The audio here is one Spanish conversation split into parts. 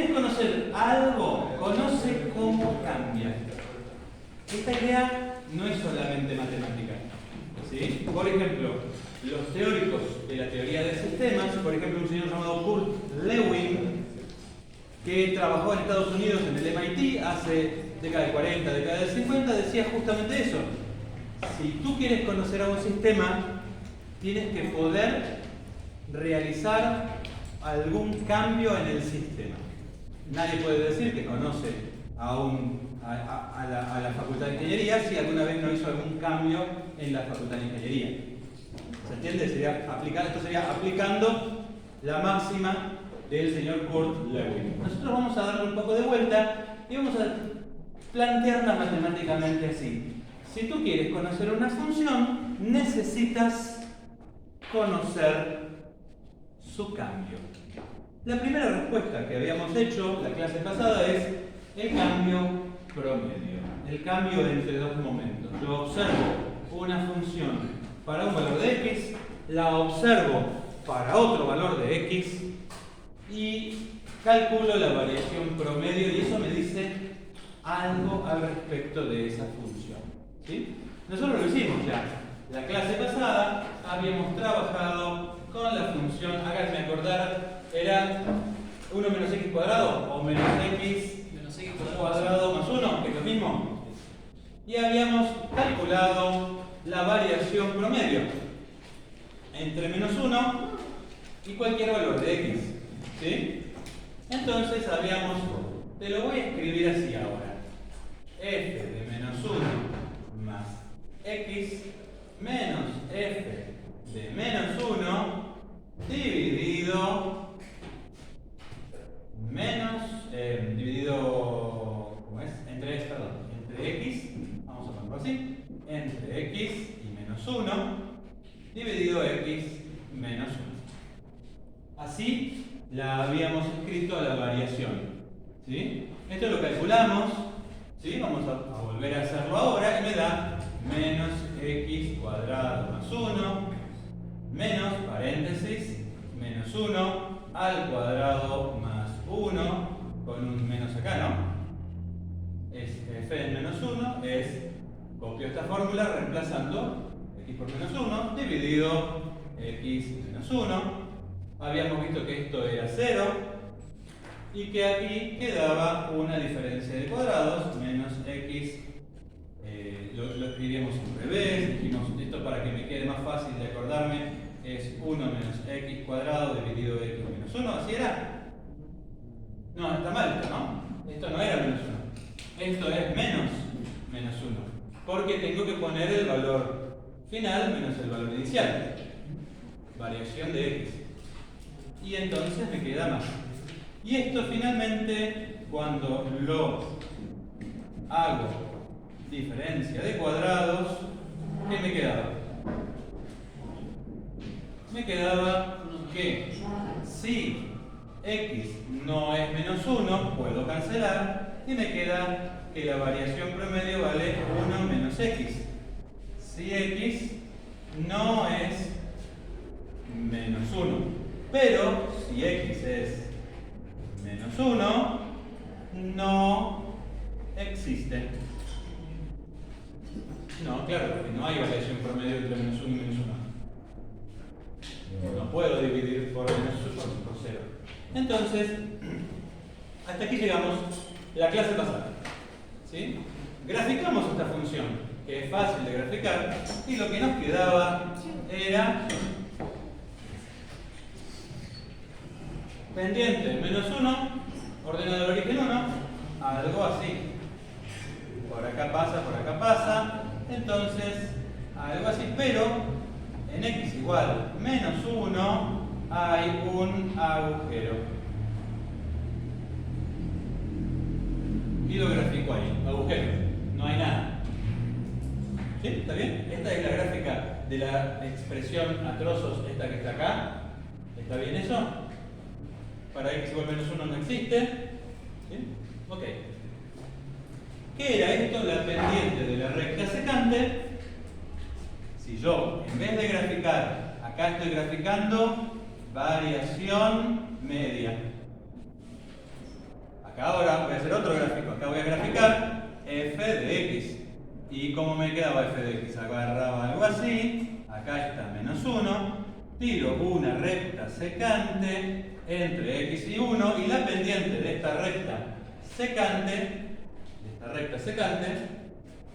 ¿Quieres conocer algo? Conoce cómo cambia. Esta idea no es solamente matemática, ¿sí? Por ejemplo, los teóricos de la teoría de sistemas, por ejemplo, un señor llamado Kurt Lewin, que trabajó en Estados Unidos en el MIT hace década de 40, década de 50, decía justamente eso. Si tú quieres conocer a un sistema, tienes que poder realizar algún cambio en el sistema. Nadie puede decir que conoce a la Facultad de Ingeniería si alguna vez no hizo algún cambio en la Facultad de Ingeniería. ¿Se entiende? Esto sería aplicando la máxima del señor Kurt Lewin. Nosotros vamos a darle un poco de vuelta y vamos a plantearla matemáticamente así. Si tú quieres conocer una función, necesitas conocer su cambio. La primera respuesta que habíamos hecho la clase pasada es el cambio promedio, el cambio entre dos momentos. Yo observo una función para un valor de x, la observo para otro valor de x y calculo la variación promedio y eso me dice algo al respecto de esa función. ¿Sí? Nosotros lo hicimos ya. La clase pasada habíamos trabajado con la función, háganme acordar, era 1 menos x cuadrado o menos x cuadrado más 1, que es lo mismo. Y habíamos calculado la variación promedio entre menos 1 y cualquier valor de x. ¿Sí? Entonces te lo voy a escribir así ahora. F de menos 1 más x menos f de menos 1 dividido entre x, vamos a ponerlo así, entre x y menos 1 dividido x menos 1. Así la habíamos escrito a la variación. ¿Sí? Esto lo calculamos. ¿Sí? Vamos a volver a hacerlo ahora y me da menos x cuadrado más 1 menos, paréntesis, menos 1 al cuadrado más 1 con un menos acá, ¿no? Es f de menos 1 copio esta fórmula reemplazando x por menos 1 dividido x menos 1. Habíamos visto que esto era 0 y que aquí quedaba una diferencia de cuadrados, menos x, lo escribíamos al revés, dijimos esto para que me quede más fácil de acordarme, es 1 menos x cuadrado dividido x menos 1, ¿así era? No, está mal esto, ¿no? Esto no era menos 1, esto es menos 1, porque tengo que poner el valor final menos el valor inicial, variación de x, y entonces me queda más. Y esto finalmente, cuando lo hago diferencia de cuadrados, ¿qué me quedaba? Me quedaba que si x no es menos 1, puedo cancelar, y me queda que la variación promedio vale 1 menos x. Si x no es menos 1, pero si x es menos 1, no existe. No, claro, porque no hay variación promedio entre menos 1 y menos 1. No puedo dividir por menos 1 por 0. Entonces, hasta aquí llegamos la clase pasada. ¿Sí? Graficamos esta función, que es fácil de graficar, y lo que nos quedaba era pendiente menos 1, ordenador de origen 1, algo así. Por acá pasa, entonces algo así, pero en x igual menos 1 hay un agujero. Y lo grafico ahí, agujero, no hay nada. ¿Sí? ¿Está bien? Esta es la gráfica de la expresión a trozos, esta que está acá. ¿Está bien eso? Para x igual menos 1 no existe. ¿Sí? Ok. ¿Qué era esto? La pendiente de la recta secante. Si yo, en vez de graficar, acá estoy graficando variación media. así, acá está menos 1, tiro una recta secante entre x y 1 y la pendiente de esta recta secante,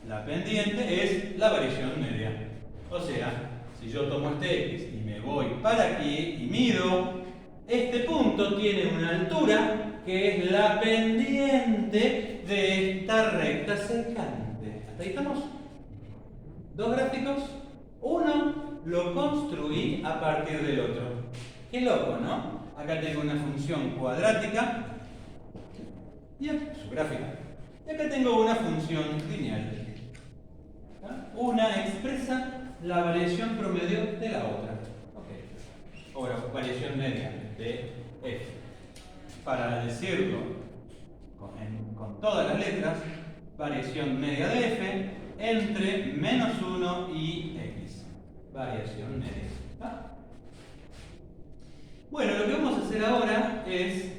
la pendiente es la variación media. O sea, si yo tomo este x y me voy para aquí y mido, este punto tiene una altura que es la pendiente de esta recta secante. ¿Hasta ahí estamos? Dos gráficos. Uno lo construí a partir del otro. Qué loco, ¿no? Acá tengo una función cuadrática y su gráfica. Y acá tengo una función lineal. Una expresa la variación promedio de la otra. O la variación media de f. Para decirlo con todas las letras, variación media de f entre menos 1 y x. Variación media. Bueno, lo que vamos a hacer ahora es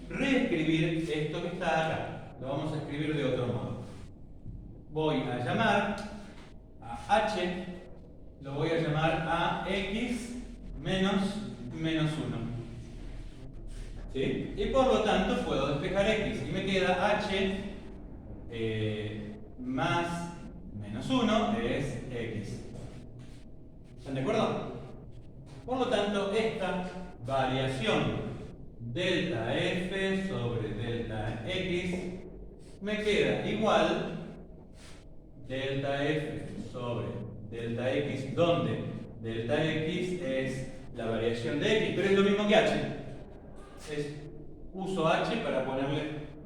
reescribir esto que está acá. Lo vamos a escribir de otro modo. Voy a llamar a h, lo voy a llamar a x menos 1. ¿Sí? Y por lo tanto puedo despejar x y me queda h más menos 1 es x. ¿Están de acuerdo? Por lo tanto, esta variación delta f sobre delta x me queda igual delta f sobre delta x, donde delta x es la variación de x, pero es lo mismo que h. Uso h para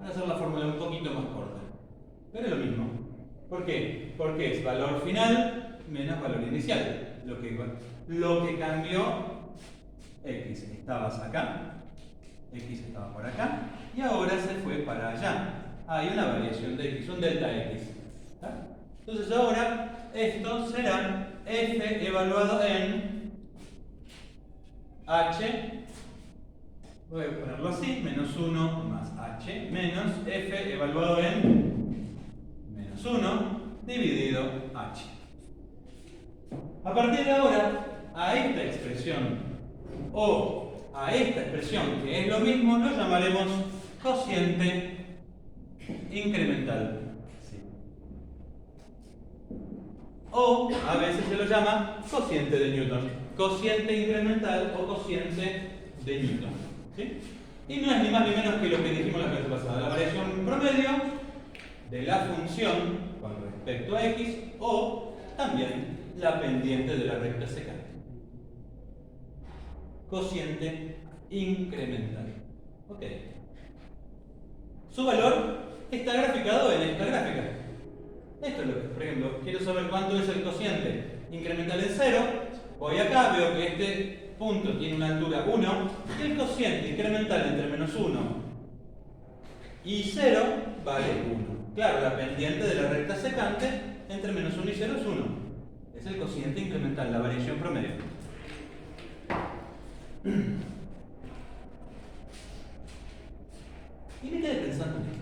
hacer la fórmula un poquito más corta, pero es lo mismo. ¿Por qué? Porque es valor final menos valor inicial. Lo que cambió, x estabas acá, x estaba por acá, y ahora se fue para allá. Hay una variación de x, un delta x. Entonces ahora esto será f evaluado en h, voy a ponerlo así, menos 1 más h, menos f evaluado en menos 1 dividido h. A partir de ahora, a esta expresión o a esta expresión, que es lo mismo, lo llamaremos cociente incremental. O a veces se lo llama cociente de Newton. Cociente incremental o cociente de Newton. ¿Sí? Y no es ni más ni menos que lo que dijimos la clase pasada. La variación promedio de la función con respecto a x o también la pendiente de la recta secante. Cociente incremental. Ok. Su valor está graficado en esta gráfica. Esto es lo que, por ejemplo, quiero saber cuánto es el cociente incremental en 0. Voy acá, veo que este punto tiene una altura 1 y el cociente incremental entre menos 1 y 0 vale 1. Claro, la pendiente de la recta secante entre menos 1 y 0 es 1. Es el cociente incremental, la variación promedio. Y me quedé pensando en esto.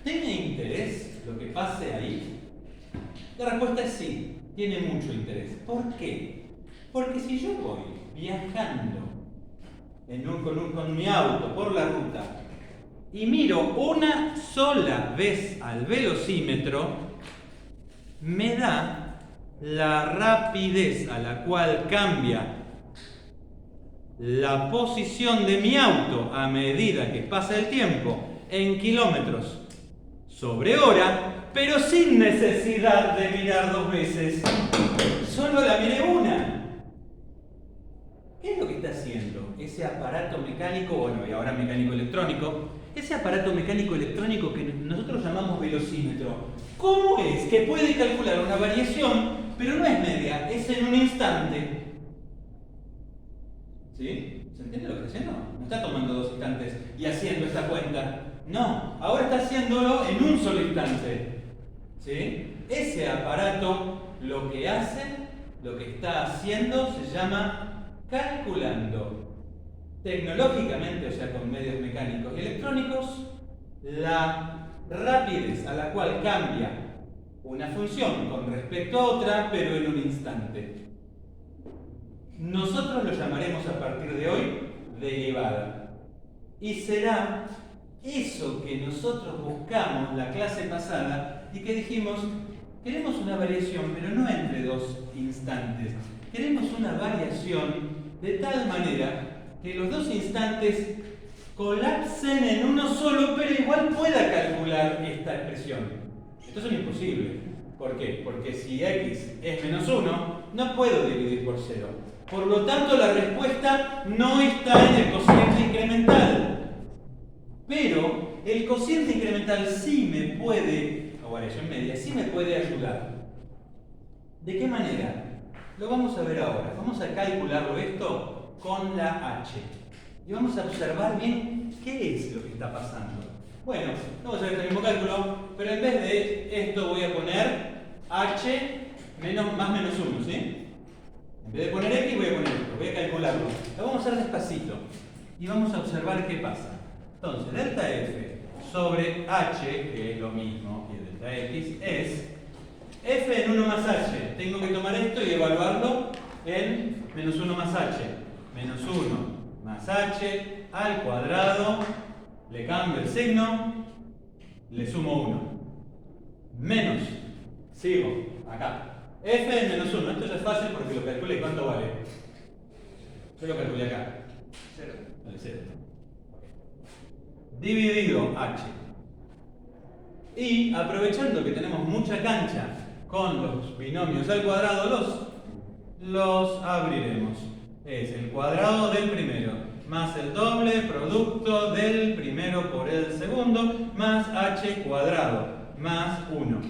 ¿Tiene interés lo que pase ahí? La respuesta es sí, tiene mucho interés. ¿Por qué? Porque si yo voy viajando con mi auto por la ruta y miro una sola vez al velocímetro, me da la rapidez a la cual cambia la posición de mi auto a medida que pasa el tiempo en kilómetros sobre hora, pero sin necesidad de mirar dos veces. Solo la miré una. ¿Qué es lo que está haciendo ese aparato mecánico, bueno, y ahora mecánico electrónico, ese aparato mecánico electrónico que nosotros llamamos velocímetro? ¿Cómo es que puede calcular una variación, pero no es media, es en un instante? ¿Sí? ¿Se entiende lo que está haciendo? No está tomando 2 instantes y haciendo esta cuenta. No, ahora está haciéndolo en un solo instante. ¿Sí? Ese aparato lo que hace, lo que está haciendo, se llama calculando tecnológicamente, o sea, con medios mecánicos y electrónicos, la rapidez a la cual cambia una función con respecto a otra, pero en un instante. Nosotros lo llamaremos a partir de hoy derivada. Y será eso que nosotros buscamos la clase pasada y que dijimos, queremos una variación, pero no entre dos instantes. Queremos una variación de tal manera que los dos instantes colapsen en uno solo, pero igual pueda calcular esta expresión. Esto es imposible. ¿Por qué? Porque si x es menos 1, no puedo dividir por 0. Por lo tanto, la respuesta no está en el cociente incremental. Pero el cociente incremental sí me puede, o variación media, sí me puede ayudar. ¿De qué manera? Lo vamos a ver ahora. Vamos a calcularlo esto con la h. Y vamos a observar bien qué es lo que está pasando. Bueno, vamos a ver este mismo cálculo, pero en vez de esto voy a poner h más menos 1, ¿sí? En vez de poner x voy a poner esto, voy a calcularlo. Lo vamos a hacer despacito y vamos a observar qué pasa. Entonces, delta f sobre h, que es lo mismo que delta x, es f en 1 más h. Tengo que tomar esto y evaluarlo en menos 1 más h. Menos 1 más h al cuadrado, le cambio el signo, le sumo 1. Menos, sigo, acá. F en menos 1, esto ya es fácil porque lo calculé. ¿Cuánto vale? Yo lo calculé acá. 0. Vale, 0. Dividido h. Y aprovechando que tenemos mucha cancha con los binomios al cuadrado, los abriremos. Es el cuadrado del primero más el doble producto del primero por el segundo más h cuadrado más 1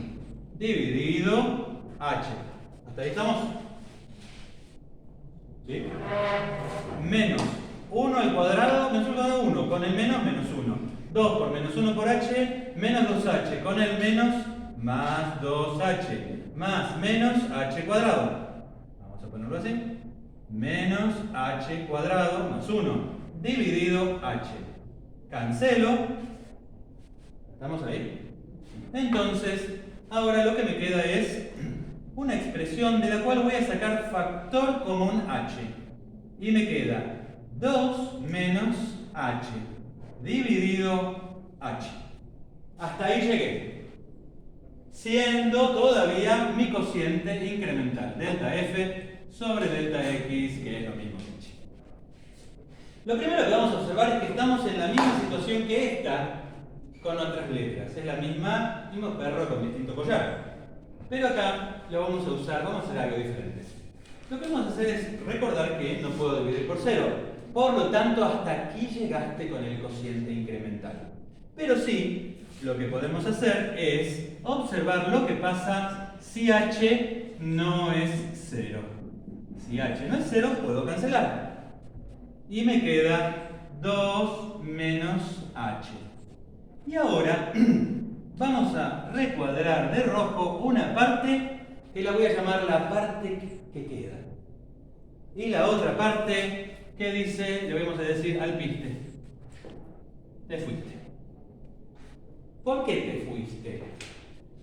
dividido h. ¿Hasta ahí estamos? ¿Sí? Menos 1 al cuadrado, menos 1 al 1, con el menos 1. 2 por menos 1 por h, menos 2h, con el menos más 2h, más menos h cuadrado. Vamos a ponerlo así. Menos h cuadrado más 1, dividido h. Cancelo. ¿Estamos ahí? Entonces, ahora lo que me queda es una expresión de la cual voy a sacar factor común h. Y me queda 2 menos h dividido h. Hasta ahí llegué. Siendo todavía mi cociente incremental, delta f sobre delta x, que es lo mismo que h. Lo primero que vamos a observar es que estamos en la misma situación que esta, con otras letras. Es la mismo perro con distinto collar. Pero acá lo vamos a usar, vamos a hacer algo diferente. Lo que vamos a hacer es recordar que no puedo dividir por 0. Por lo tanto, hasta aquí llegaste con el cociente incremental. Pero sí, lo que podemos hacer es observar lo que pasa si h no es 0. Si h no es 0, puedo cancelar. Y me queda 2 menos h. Y ahora vamos a recuadrar de rojo una parte que la voy a llamar la parte que queda. Y la otra parte que dice, le vamos a decir alpiste. Te fuiste. ¿Por qué te fuiste?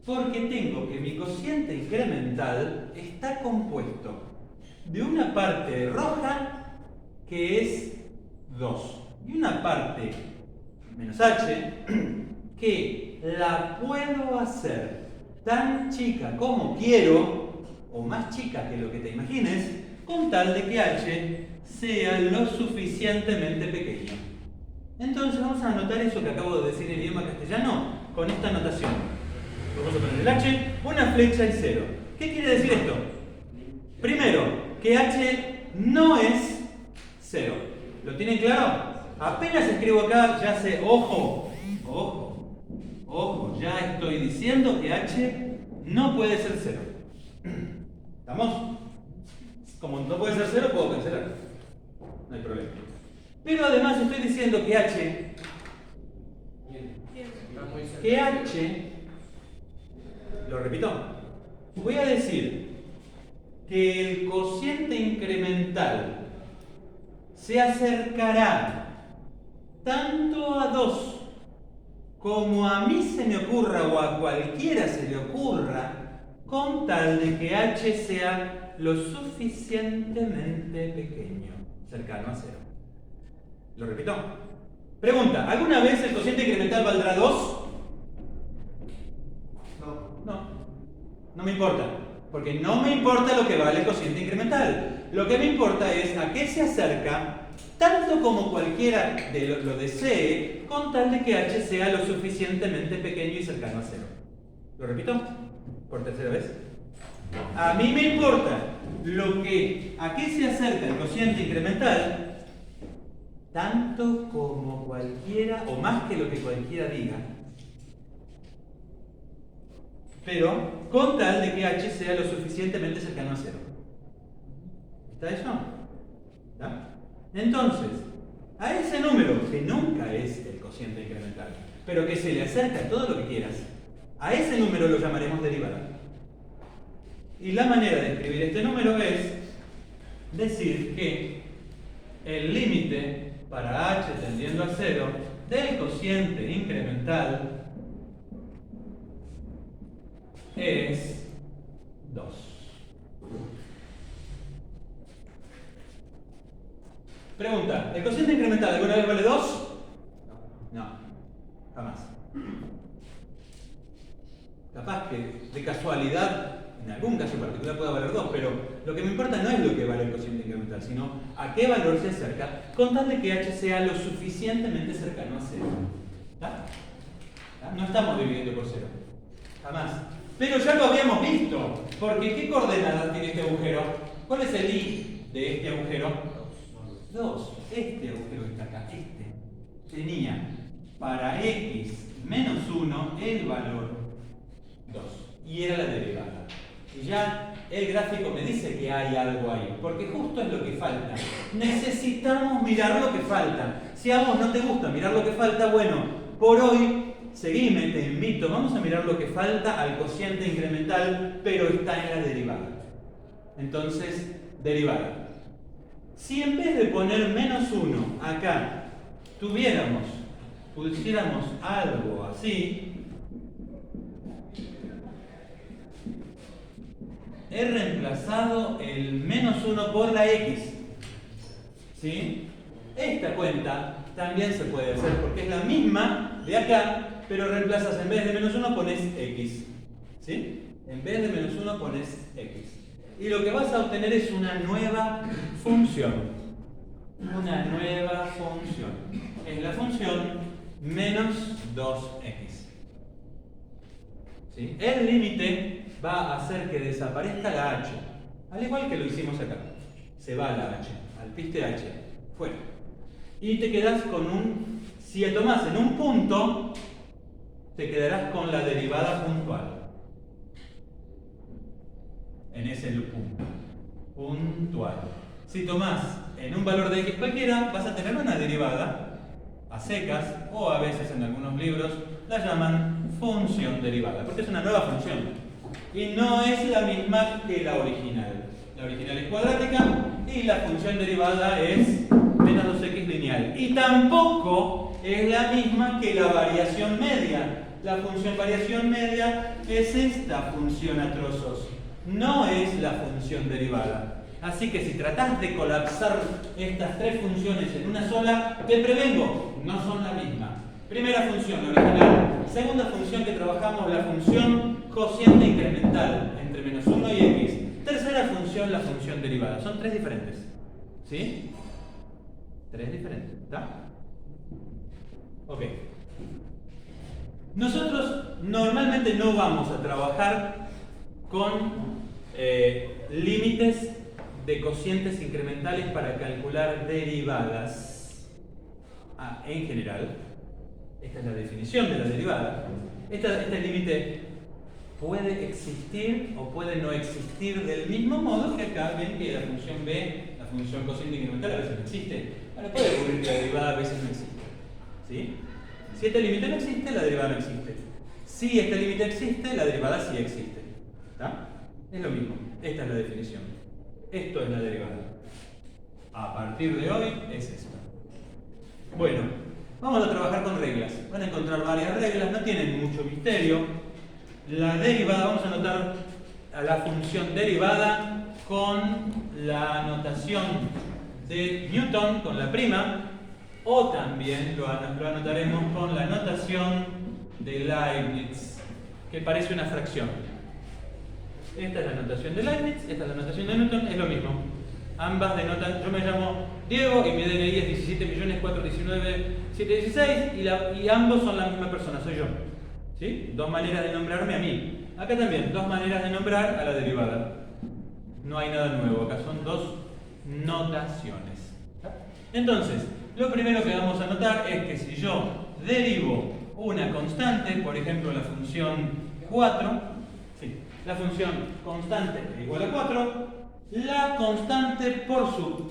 Porque tengo que mi cociente incremental está compuesto de una parte roja que es 2 y una parte menos h que la puedo hacer tan chica como quiero o más chica que lo que te imagines con tal de que h sea lo suficientemente pequeño. Entonces vamos a anotar eso que acabo de decir en idioma castellano con esta anotación. Vamos a poner el h, una flecha y 0. ¿Qué quiere decir esto? Primero, que h no es 0. ¿Lo tienen claro? Apenas escribo acá, ya sé, ojo, ya estoy diciendo que h no puede ser 0. ¿Estamos? Como no puede ser 0, puedo cancelar. No hay problema. Pero además estoy diciendo que h, lo repito, voy a decir que el cociente incremental se acercará tanto a 2 como a mí se me ocurra o a cualquiera se le ocurra, con tal de que h sea lo suficientemente pequeño, cercano a 0. Lo repito. Pregunta, ¿alguna vez el cociente incremental valdrá 2? No me importa, porque no me importa lo que vale el cociente incremental. Lo que me importa es a qué se acerca, tanto como cualquiera lo desee, con tal de que h sea lo suficientemente pequeño y cercano a 0. ¿Lo repito? Por tercera vez. A mí me importa a qué se acerca el cociente incremental, tanto como cualquiera, o más que lo que cualquiera diga, pero con tal de que h sea lo suficientemente cercano a 0. ¿Está eso? ¿Está? Entonces, a ese número, que nunca es el cociente incremental, pero que se le acerca todo lo que quieras, a ese número lo llamaremos derivada. Y la manera de escribir este número es decir que el límite para h tendiendo a 0 del cociente incremental es 2. Pregunta, ¿el cociente incremental alguna vez vale 2? No, jamás. Capaz que de casualidad, en algún caso particular pueda valer 2, pero lo que me importa no es lo que vale el cociente incremental, sino a qué valor se acerca, con tal de que h sea lo suficientemente cercano a 0. ¿Está? No estamos dividiendo por 0. Jamás. Pero ya lo habíamos visto, porque ¿qué coordenadas tiene este agujero? ¿Cuál es el i de este agujero? 2. Este agujero que está acá, tenía para x menos 1 el valor 2. Y era la derivada. Y ya el gráfico me dice que hay algo ahí, porque justo es lo que falta. Necesitamos mirar lo que falta. Si a vos no te gusta mirar lo que falta, bueno, por hoy seguime, te invito, vamos a mirar lo que falta al cociente incremental, pero está en la derivada. Entonces, derivada. Si en vez de poner menos 1 acá, pusiéramos algo así, he reemplazado el menos 1 por la x. ¿Sí? Esta cuenta también se puede hacer porque es la misma de acá, pero reemplazas en vez de menos 1 pones x. ¿Sí? En vez de menos 1 pones x. Y lo que vas a obtener es una nueva función. Una nueva función. Es la función menos 2x. ¿Sí? El límite va a hacer que desaparezca la h. Al igual que lo hicimos acá. Se va la h. Alpiste h. Fuera. Y te quedas con si tomás en un punto, te quedarás con la derivada puntual. En ese punto. Puntual. Si tomás en un valor de x cualquiera, vas a tener una derivada a secas, o a veces en algunos libros la llaman función derivada, porque es una nueva función. Y no es la misma que la original. La original es cuadrática y la función derivada es menos 2x lineal. Y tampoco es la misma que la variación media. La función variación media es esta función a trozos. No es la función derivada. Así que si tratás de colapsar estas tres funciones en una sola, te prevengo, no son la misma. Primera función, la original. Segunda función que trabajamos, la función cociente incremental entre menos 1 y x. Tercera función, la función derivada. Son tres diferentes. ¿Sí? Tres diferentes. ¿Está? Ok. Nosotros normalmente no vamos a trabajar con límites de cocientes incrementales para calcular derivadas. En general, esta es la definición de la derivada. Este límite puede existir o puede no existir del mismo modo que acá ven que la función b, la función cociente incremental, a veces no existe. Ahora puede ocurrir que la derivada a veces no existe. ¿Sí? Si este límite no existe, la derivada no existe. Si este límite existe, la derivada sí existe. ¿Está? Es lo mismo. Esta es la definición. Esto es la derivada. A partir de hoy es esto. Bueno, Vamos a trabajar con reglas. Van a encontrar varias reglas, no tienen mucho misterio. La derivada, vamos a anotar a la función derivada con la notación de Newton, con la prima, o también lo anotaremos con la notación de Leibniz, que parece una fracción. Esta es la notación de Leibniz, esta es la notación de Newton, es lo mismo. Ambas denotan, yo me llamo Diego y mi DNI es 17.419.716 y ambos son la misma persona, soy yo. ¿Sí? Dos maneras de nombrarme a mí. Acá también, dos maneras de nombrar a la derivada. No hay nada nuevo, acá son dos notaciones. Entonces, lo primero que vamos a notar es que si yo derivo una constante, por ejemplo la función 4, la función constante es igual a 4, la constante como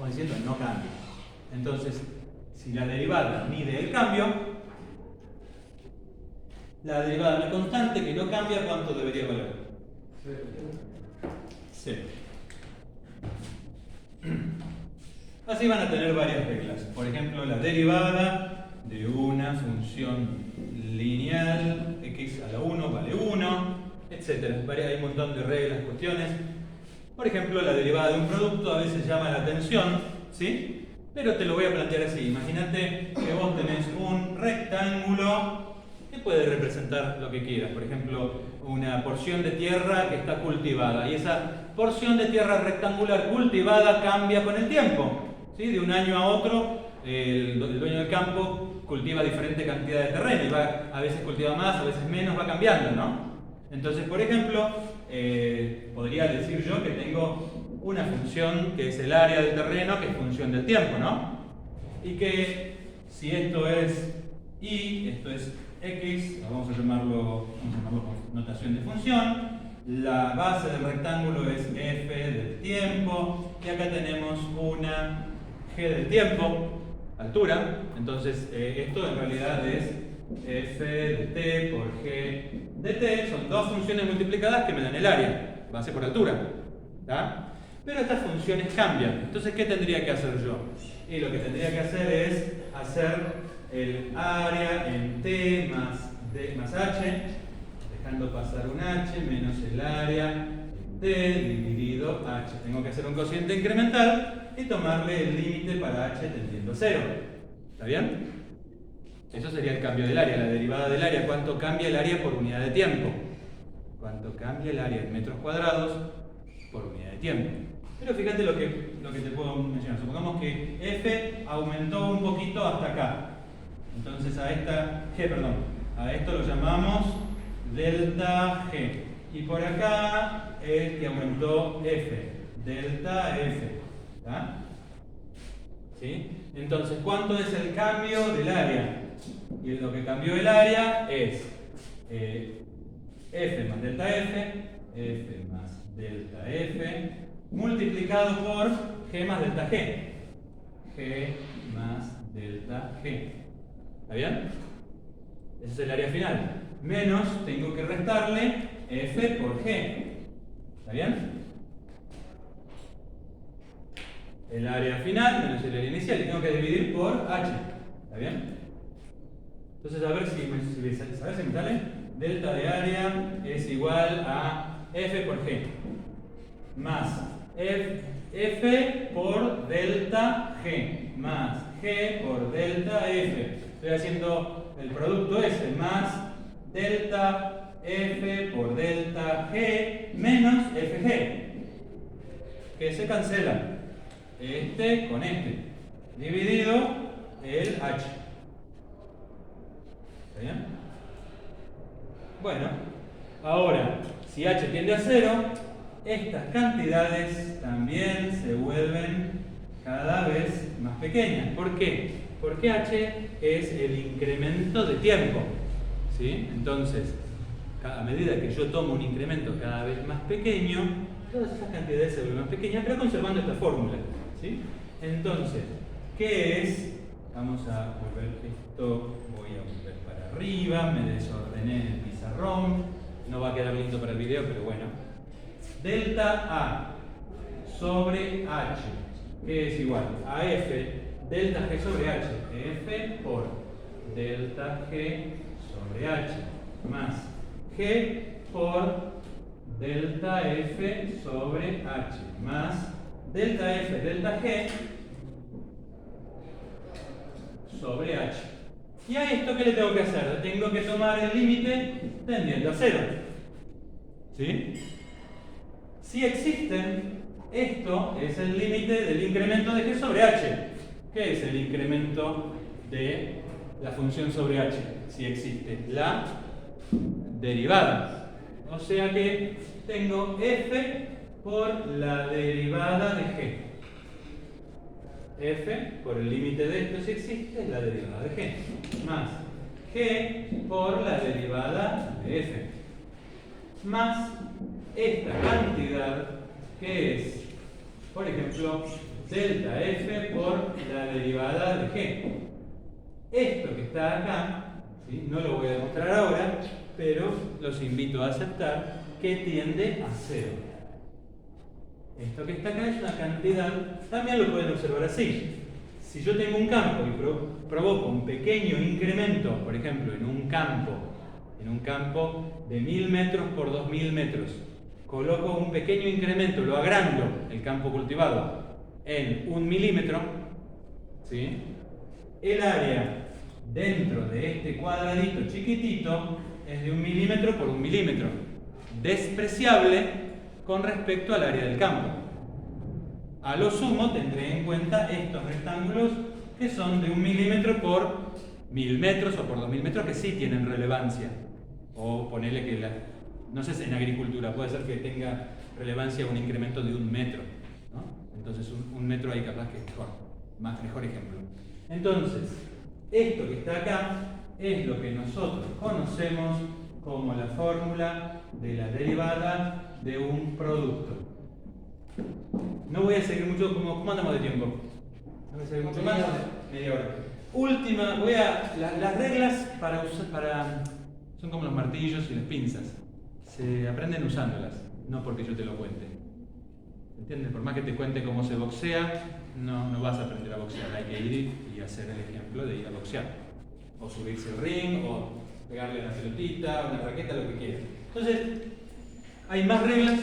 diciendo, no cambia. Entonces, si la derivada mide el cambio, la derivada de una constante que no cambia, ¿cuánto debería valer? 0. Así van a tener varias reglas. Por ejemplo, la derivada de una función lineal, x a la 1 vale 1, etc. Hay un montón de reglas, cuestiones. Por ejemplo, la derivada de un producto a veces llama la atención, ¿sí? Pero te lo voy a plantear así. Imagínate que vos tenés un rectángulo que puede representar lo que quieras. Por ejemplo, una porción de tierra que está cultivada. Y esa porción de tierra rectangular cultivada cambia con el tiempo. ¿Sí? De un año a otro, el dueño del campo cultiva diferente cantidad de terreno. Y a veces cultiva más, a veces menos, va cambiando, ¿no? Entonces, por ejemplo, podría decir yo que tengo una función que es el área del terreno, que es función del tiempo, ¿no? Y que si esto es y, esto es x, vamos a llamarlo con notación de función, la base del rectángulo es f del tiempo, y acá tenemos una g del tiempo, altura, entonces esto en realidad es f de t por g de t, son dos funciones multiplicadas que me dan el área, base por altura, ¿tá? Pero estas funciones cambian, entonces ¿qué tendría que hacer yo? Y lo que tendría que hacer es hacer el área en t más h, dejando pasar un h, menos el área en t dividido h. Tengo que hacer un cociente incremental y tomarle el límite para h tendiendo a 0. ¿Está bien? Eso sería el cambio del área, la derivada del área. ¿Cuánto cambia el área por unidad de tiempo? ¿Cuánto cambia el área en metros cuadrados por unidad de tiempo? Pero fíjate lo que te puedo mencionar. Supongamos que f aumentó un poquito hasta acá. Entonces a esto lo llamamos delta g. Y por acá es que aumentó f, delta f. ¿Tá? ¿Sí? Entonces, ¿cuánto es el cambio del área? Y lo que cambió el área es f más delta f más delta f, multiplicado por g más delta g. G más delta g. ¿Está bien? Ese es el área final. Menos, tengo que restarle f por g. ¿Está bien? El área final menos el área inicial. Y tengo que dividir por h. ¿Está bien? Entonces, a ver si me sale. Delta de área es igual a f por g. Más f por delta g. Más g por delta f. Estoy haciendo el producto ese. Más delta f por delta g menos fg. Que se cancela. Este con este. Dividido el h. ¿Está bien? Bueno, ahora, si h tiende a 0, estas cantidades también se vuelven cada vez más pequeñas. ¿Por qué? Porque h es el incremento de tiempo. ¿Sí? Entonces, a medida que yo tomo un incremento cada vez más pequeño, todas esas cantidades se vuelven más pequeñas, pero conservando esta fórmula. ¿Sí? Entonces, ¿qué es? Vamos a volver esto, voy a volver para arriba, me desordené en el pizarrón, no va a quedar lindo para el video, pero bueno. Delta A sobre H, que es igual a F delta G sobre H. F por delta G sobre H más G por delta F sobre H más delta F, delta G sobre H. ¿Y a esto qué le tengo que hacer? Tengo que tomar el límite tendiendo a 0. ¿Sí? Si existen, esto es el límite del incremento de G sobre H. ¿Qué es el incremento de la función sobre H? Si existe la derivada. O sea que tengo F por la derivada de G. F por el límite de esto, si existe, es la derivada de G. Más G por la derivada de F. Más esta cantidad que es, por ejemplo, delta F por la derivada de G. Esto que está acá, ¿sí? No lo voy a demostrar ahora, pero los invito a aceptar que tiende a 0. Esto que está acá es una cantidad, también lo pueden observar así. Si yo tengo un campo y provoco un pequeño incremento, por ejemplo, en un campo de 1000 metros por 2000 metros, coloco un pequeño incremento, lo agrando el campo cultivado en 1 milímetro, ¿sí? El área dentro de este cuadradito chiquitito es de 1 milímetro por 1 milímetro, despreciable con respecto al área del campo. A lo sumo tendré en cuenta estos rectángulos que son de 1 milímetro por 1000 metros o por 2000 metros, que sí tienen relevancia. O ponerle que, no sé si en agricultura puede ser que tenga relevancia un incremento de 1 metro, ¿no? Entonces 1 metro ahí capaz que es mejor ejemplo. Entonces, esto que está acá es lo que nosotros conocemos como la fórmula de la derivada de un producto. No voy a seguir mucho, ¿cómo andamos de tiempo? No voy a seguir mucho más, media hora. Última, las reglas son como los martillos y las pinzas. Se aprenden usándolas, no porque yo te lo cuente. ¿Entiendes? Por más que te cuente cómo se boxea, no vas a aprender a boxear. Hay que ir y hacer el ejemplo de ir a boxear. O subirse al ring, o pegarle una pelotita, una raqueta, lo que quieras. Entonces, hay más reglas.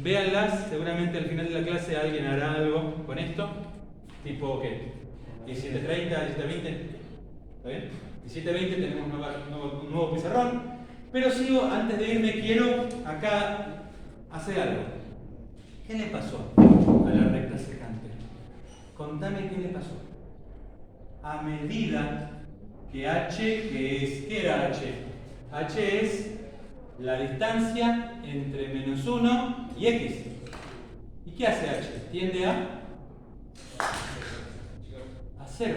Véanlas, seguramente al final de la clase alguien hará algo con esto. Tipo, ¿qué? 17:30, 17:20. ¿Está bien? 17:20 tenemos un nuevo pizarrón. Pero sigo, antes de irme, quiero acá hacer algo. ¿Qué le pasó a la recta secante? Contame qué le pasó. A medida que H, ¿qué era H? H es la distancia entre -1 y X. ¿Y qué hace H? Tiende a 0.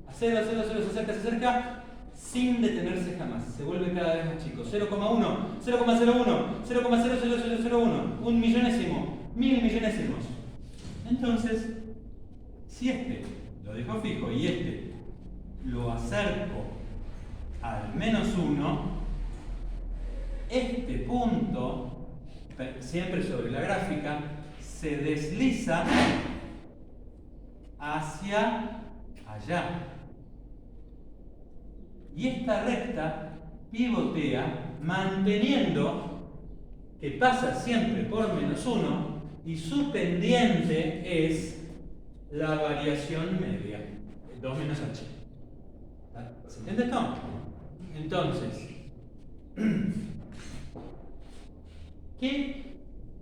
A 0, se acerca sin detenerse jamás. Se vuelve cada vez más chico. 0,1, 0,01, 0,00001, 1 millonésimo, 1000 millonésimos. Entonces, si este lo dejo fijo y este lo acerco al -1, este punto, siempre sobre la gráfica, se desliza hacia allá. Y esta recta pivotea manteniendo que pasa siempre por -1 y su pendiente es la variación media, 2 menos h. ¿Se entiende esto? Entonces, ¿qué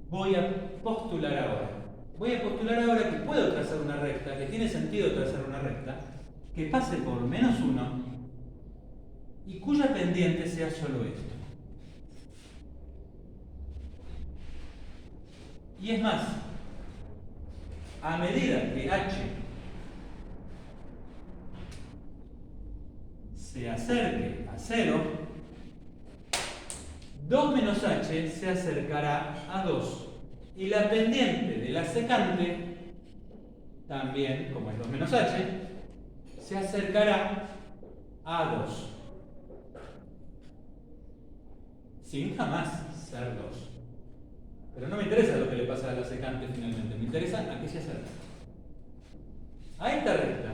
voy a postular ahora? Voy a postular ahora que puedo trazar una recta, que tiene sentido trazar una recta, que pase por -1 y cuya pendiente sea solo esto. Y es más, a medida que h se acerque a 0, 2 menos h se acercará a 2. Y la pendiente de la secante, también, como es 2 menos h, se acercará a 2. Sin jamás ser 2. Pero no me interesa lo que le pasa a la secante finalmente, me interesa a qué se acerca. a esta recta,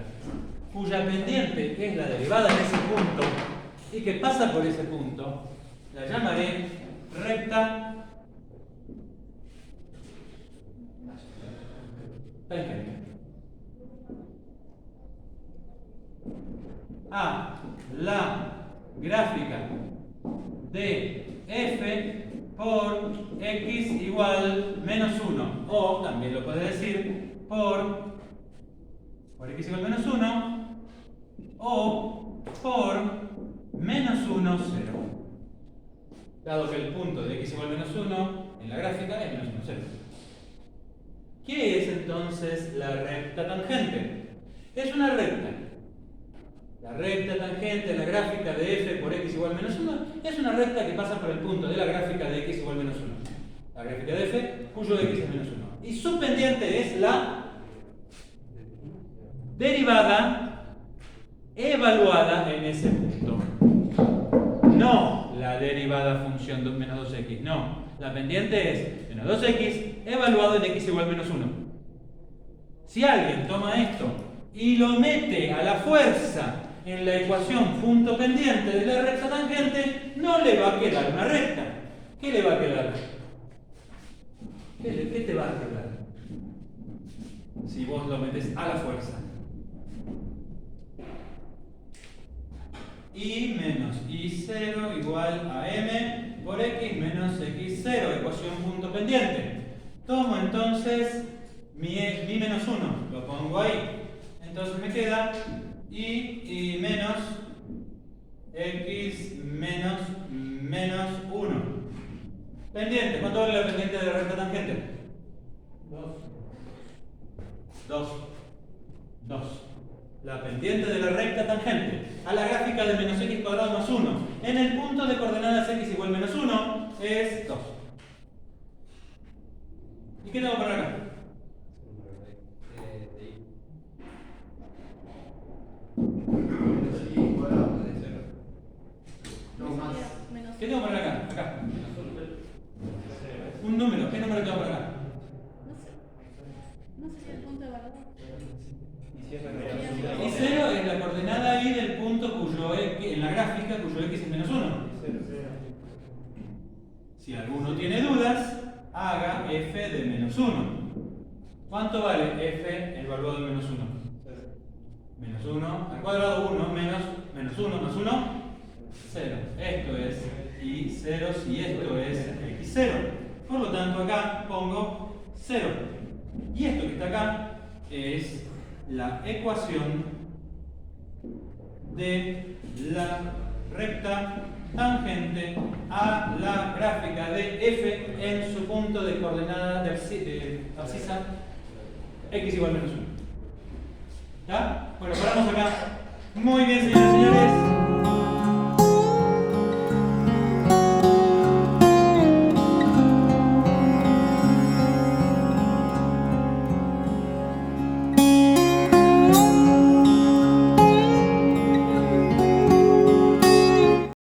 cuya pendiente es la derivada en ese punto y que pasa por ese punto, la llamaré recta tangente a la gráfica de f por x igual menos 1, o también lo puedes decir por x igual menos 1 o por menos 1, 0. Dado que el punto de x igual menos 1 en la gráfica es menos 1, 0. ¿Qué es entonces la recta tangente? Es una recta. La recta tangente a la gráfica de f por x igual menos 1 es una recta que pasa por el punto de la gráfica de x igual menos 1. La gráfica de f cuyo x es menos 1. Y su pendiente es la derivada evaluada en ese punto. No la derivada función de menos 2x, no. La pendiente es menos 2x evaluado en x igual menos 1. Si alguien toma esto y lo mete a la fuerza en la ecuación punto pendiente de la recta tangente, no le va a quedar una recta. ¿Qué le va a quedar? ¿Qué te va a quedar? Si vos lo metes a la fuerza. Y menos y0 igual a m por x menos x0, ecuación punto pendiente. Tomo entonces mi menos 1, lo pongo ahí. Entonces me queda y menos x menos 1. Pendiente, ¿cuánto vale la pendiente de la recta tangente? 2. La pendiente de la recta tangente a la gráfica de menos x cuadrado más 1 en el punto de coordenadas x igual menos 1 es 2. ¿Y qué tengo por acá? ¿Qué tengo por acá? Acá. Un número. ¿Qué número tengo por acá? No sería el punto de valor. Y 0 es la coordenada y del punto cuyo x, en la gráfica cuyo x es menos 1. Si alguno tiene dudas, haga f de menos 1. ¿Cuánto vale f evaluado en menos 1? Menos 1 al cuadrado, 1 menos 1 más 1, 0. Esto es y0 si esto es x0. Por lo tanto, acá pongo 0. Y esto que está acá es la ecuación de la recta tangente a la gráfica de f en su punto de coordenada de abscisa x igual menos 1. ¿Ya? Bueno, paramos acá. Muy bien, señores y señores.